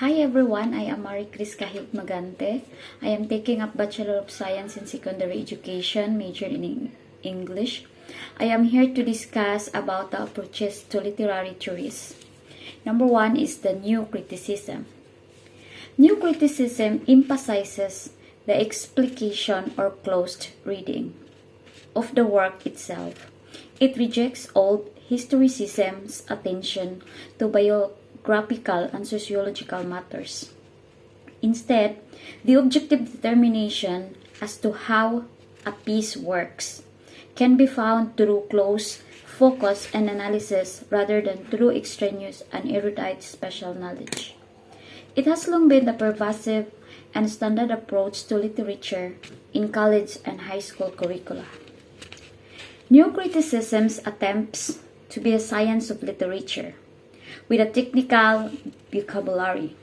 Hi everyone, I am Marie Cris Kahit Magante. I am taking up Bachelor of Science in Secondary Education, major in English. I am here to discuss about the approaches to literary theories. Number one is the New Criticism. New Criticism emphasizes the explication or closed reading of the work itself. It rejects old historicism's attention to biographical and sociological matters. Instead, the objective determination as to how a piece works can be found through close focus and analysis rather than through extraneous and erudite special knowledge. It has long been the pervasive and standard approach to literature in college and high school curricula. New Criticism's attempts to be a science of literature with a technical vocabulary,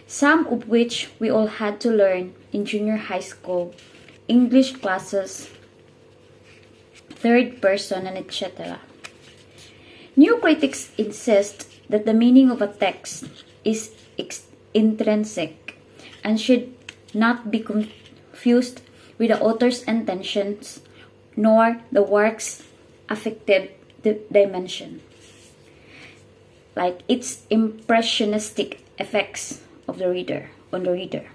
some of which we all had to learn in junior high school, English classes, third person, and etc. New critics insist that the meaning of a text is intrinsic and should not be confused with the author's intentions nor the work's affective dimension, like its impressionistic effects of the reader on the reader.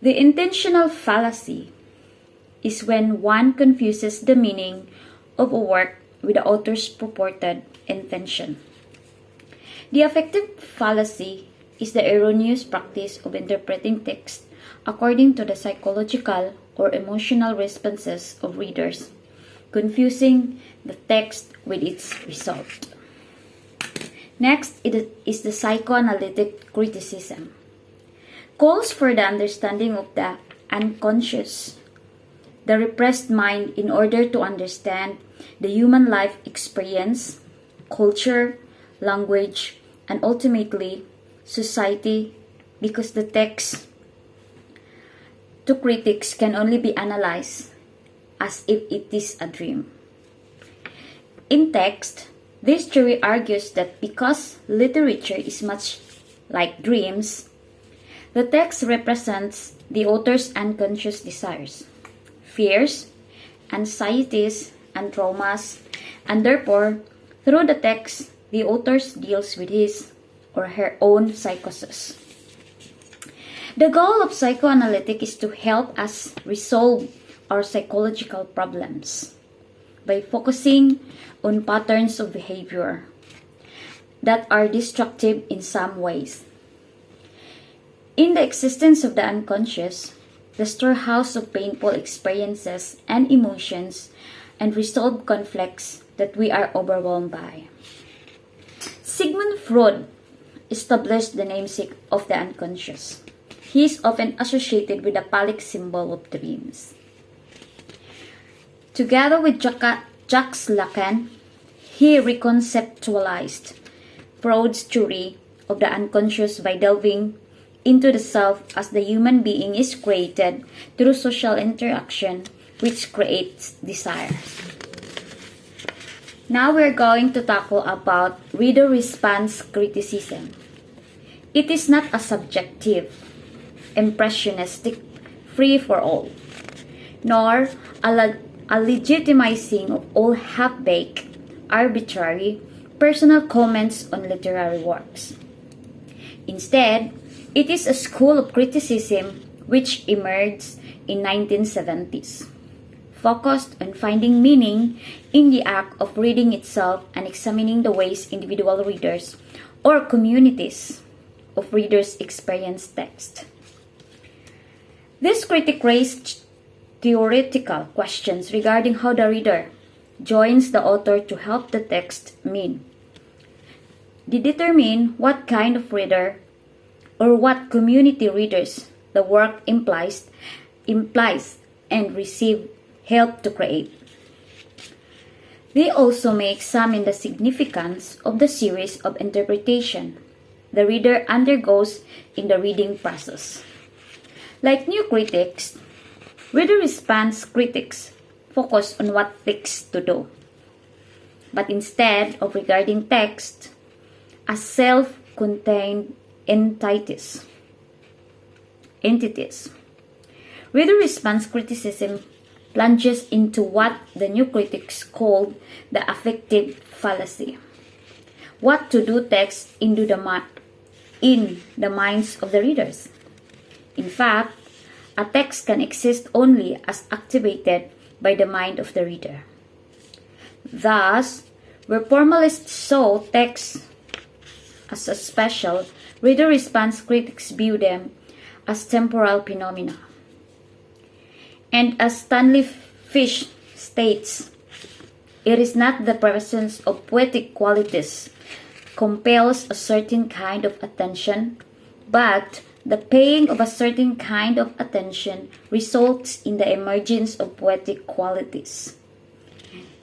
The intentional fallacy is when one confuses the meaning of a work with the author's purported intention. The affective fallacy is the erroneous practice of interpreting text according to the psychological or emotional responses of readers, confusing the text with its result. Next is the psychoanalytic criticism. Calls for the understanding of the unconscious, the repressed mind, in order to understand the human life experience, culture, language, and ultimately society, because the text to critics can only be analyzed as if it is a dream. In text, this theory argues that because literature is much like dreams, the text represents the author's unconscious desires, fears, anxieties, and traumas, and therefore, through the text, the author deals with his or her own psychosis. The goal of psychoanalytic is to help us resolve our psychological problems by focusing on patterns of behavior that are destructive in some ways. In the existence of the unconscious, the storehouse of painful experiences and emotions and resolved conflicts that we are overwhelmed by. Sigmund Freud established the namesake of the unconscious. He is often associated with the phallic symbol of dreams. Together with Jacques Lacan, he reconceptualized Freud's theory of the unconscious by delving into the self as the human being is created through social interaction, which creates desire. Now we're going to tackle about reader response criticism. It is not a subjective, impressionistic, free-for-all, nor a legitimizing of all half-baked, arbitrary, personal comments on literary works. Instead, it is a school of criticism which emerged in 1970s, focused on finding meaning in the act of reading itself and examining the ways individual readers or communities of readers experience text. This critic raised theoretical questions regarding how the reader joins the author to help the text mean. They determine what kind of reader or what community readers the work implies and receive help to create. They also may examine the significance of the series of interpretation the reader undergoes in the reading process. Like new critics, reader response critics focus on what text to do. But instead of regarding text as self-contained entities. Reader-response criticism plunges into what the new critics called the affective fallacy. What to do text in the minds of the readers. In fact, a text can exist only as activated by the mind of the reader. Thus, where formalists saw texts as a special, reader-response critics view them as temporal phenomena. And as Stanley Fish states, it is not the presence of poetic qualities compels a certain kind of attention, but the paying of a certain kind of attention results in the emergence of poetic qualities.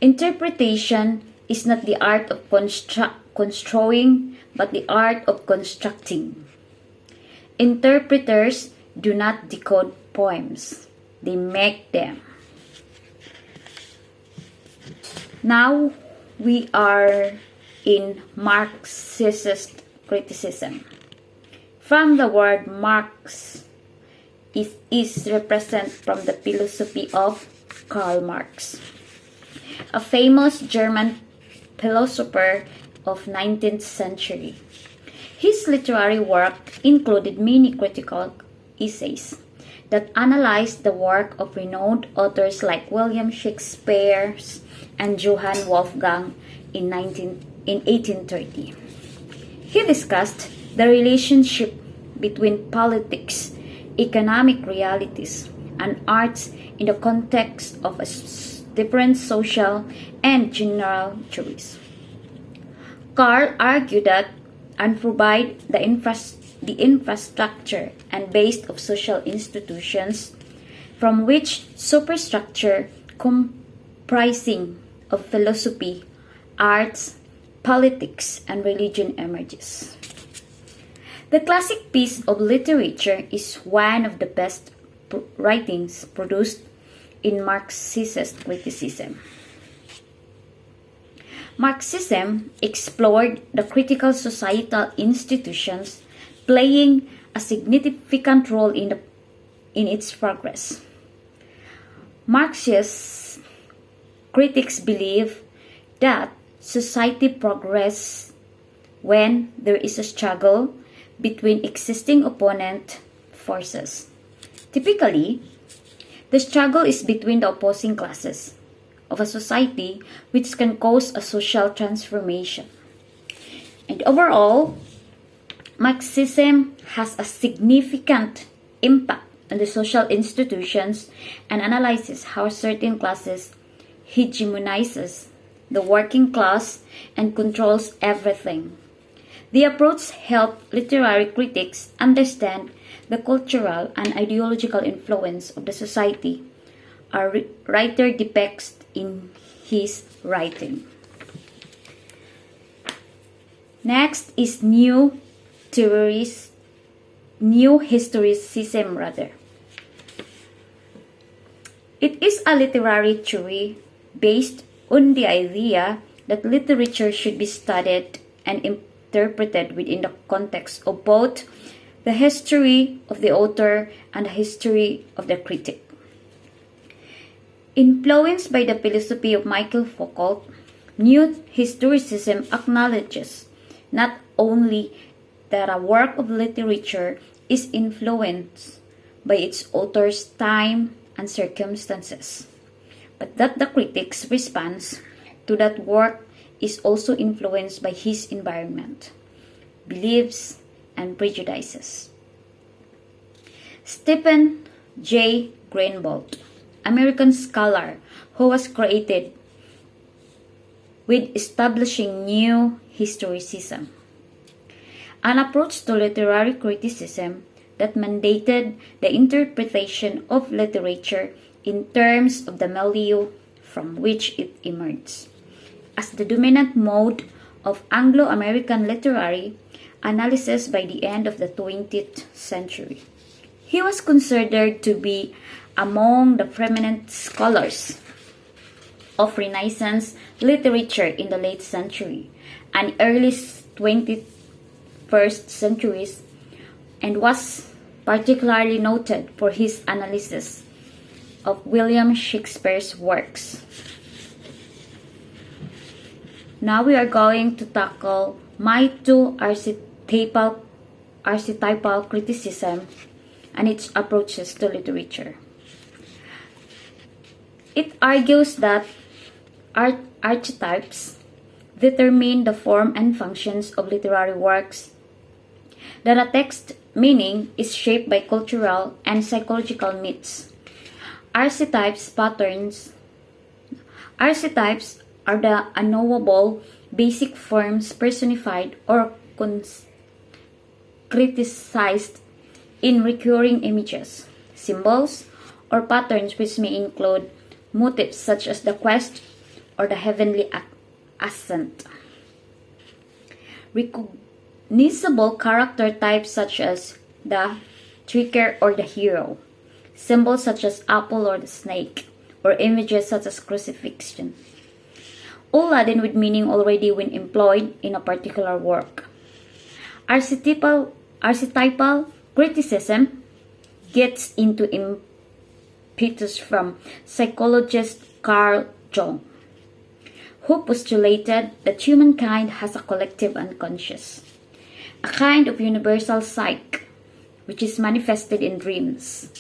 Interpretation is not the art of construing, but the art of constructing. Interpreters do not decode poems, they make them. Now we are in Marxist criticism. From the word Marx, it is represented from the philosophy of Karl Marx, a famous German philosopher of 19th century. His literary work included many critical essays that analyzed the work of renowned authors like William Shakespeare and Johann Wolfgang in 1830. He discussed the relationship between politics, economic realities, and arts in the context of different social and general theories. Karl argued that and provide the infrastructure and base of social institutions from which superstructure comprising of philosophy, arts, politics, and religion emerges. The classic piece of literature is one of the best writings produced in Marxist criticism. Marxism explored the critical societal institutions playing a significant role in its progress. Marxist critics believe that society progresses when there is a struggle between existing opponent forces. Typically, the struggle is between the opposing classes of a society, which can cause a social transformation. And overall, Marxism has a significant impact on the social institutions and analyzes how certain classes hegemonizes the working class and controls everything. The approach helped literary critics understand the cultural and ideological influence of the society a writer depicts in his writing. Next is new historicism. It is a literary theory based on the idea that literature should be studied and interpreted within the context of both the history of the author and the history of the critic. Influenced by the philosophy of Michael Foucault, new historicism acknowledges not only that a work of literature is influenced by its author's time and circumstances, but that the critic's response to that work is also influenced by his environment, beliefs, and prejudices. Stephen J. Greenwald, American scholar who was created with establishing new historicism, an approach to literary criticism that mandated the interpretation of literature in terms of the milieu from which it emerged, as the dominant mode of Anglo-American literary analysis by the end of the 20th century. He was considered to be among the preeminent scholars of Renaissance literature in the late century and early 21st centuries and was particularly noted for his analysis of William Shakespeare's works. Now we are going to tackle my two archetypal criticism and its approaches to literature. It argues that archetypes determine the form and functions of literary works, that a text meaning is shaped by cultural and psychological myths. Archetypes are the unknowable basic forms personified or concretized in recurring images, symbols, or patterns which may include motifs such as the quest or the heavenly ascent. Recognizable character types such as the trickster or the hero, symbols such as apple or the snake, or images such as crucifixion, all laden with meaning already when employed in a particular work. Archetypal criticism gets into impetus from psychologist Carl Jung, who postulated that humankind has a collective unconscious, a kind of universal psyche which is manifested in dreams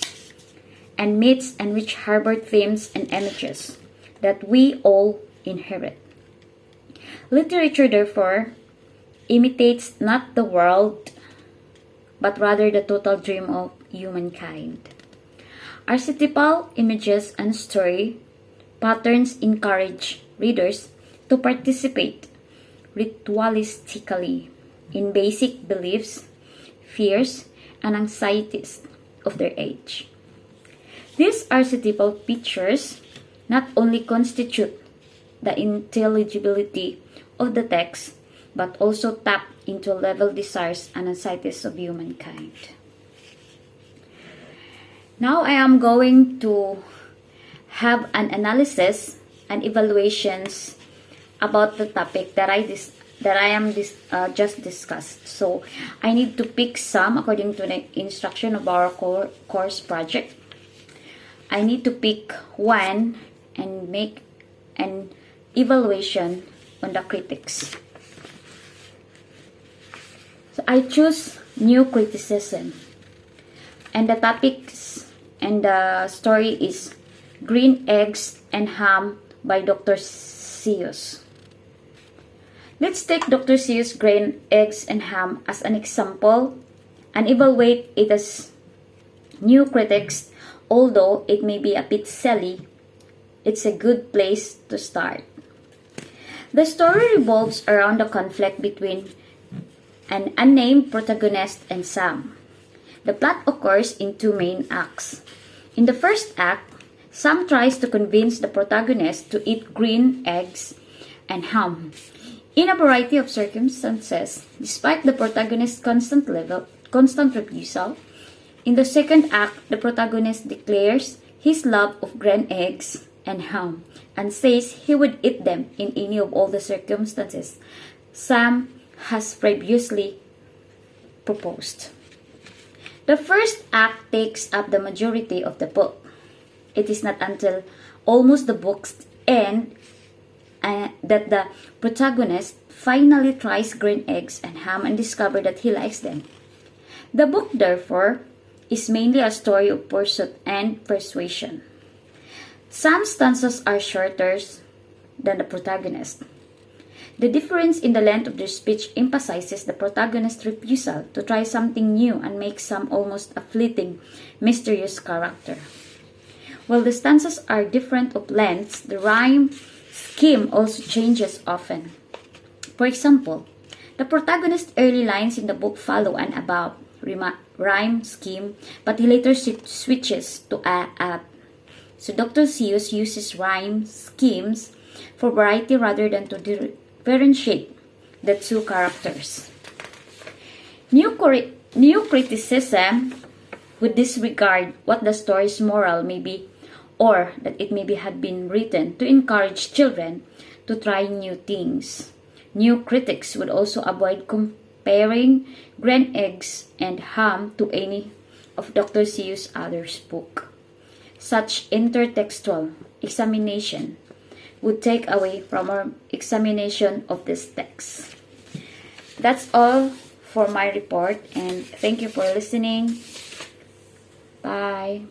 and myths and which harbor themes and images that we all inherit. Literature, therefore, imitates not the world, but rather the total dream of humankind. Archetypal images and story patterns encourage readers to participate ritualistically in basic beliefs, fears, and anxieties of their age. These archetypal pictures not only constitute the intelligibility of the text, but also tap into level desires and anxieties of humankind. Now I am going to have an analysis and evaluations about the topic that I just discussed. So I need to pick some according to the instruction of our course project. I need to pick one and make an evaluation on the critics. So I choose new criticism, and the topics and the story is Green Eggs and Ham by Dr. Seuss. Let's take Dr. Seuss' Green Eggs and Ham as an example and evaluate it as new critics. Although it may be a bit silly, it's a good place to start. The story revolves around the conflict between an unnamed protagonist and Sam. The plot occurs in two main acts. In the first act, Sam tries to convince the protagonist to eat green eggs and ham in a variety of circumstances, despite the protagonist's constant refusal. In the second act, the protagonist declares his love of green eggs and ham and says he would eat them in any of all the circumstances Sam has previously proposed. The first act takes up the majority of the book. It is not until almost the book's end that the protagonist finally tries green eggs and ham and discovers that he likes them. The book, therefore, is mainly a story of pursuit and persuasion. Some stanzas are shorter than the protagonist. The difference in the length of their speech emphasizes the protagonist's refusal to try something new and makes Sam almost a fleeting, mysterious character. While the stanzas are different of lengths, the rhyme scheme also changes often. For example, the protagonist's early lines in the book follow an above rhyme scheme, but he later switches to a. So Dr. Seuss uses rhyme schemes for variety rather than to differentiate the two characters. New criticism would disregard what the story's moral may be, or that it maybe had been written to encourage children to try new things. New critics would also avoid comparing green eggs and ham to any of Dr. Seuss' other's book. Such intertextual examination would take away from our examination of this text. That's all for my report, and thank you for listening. Bye.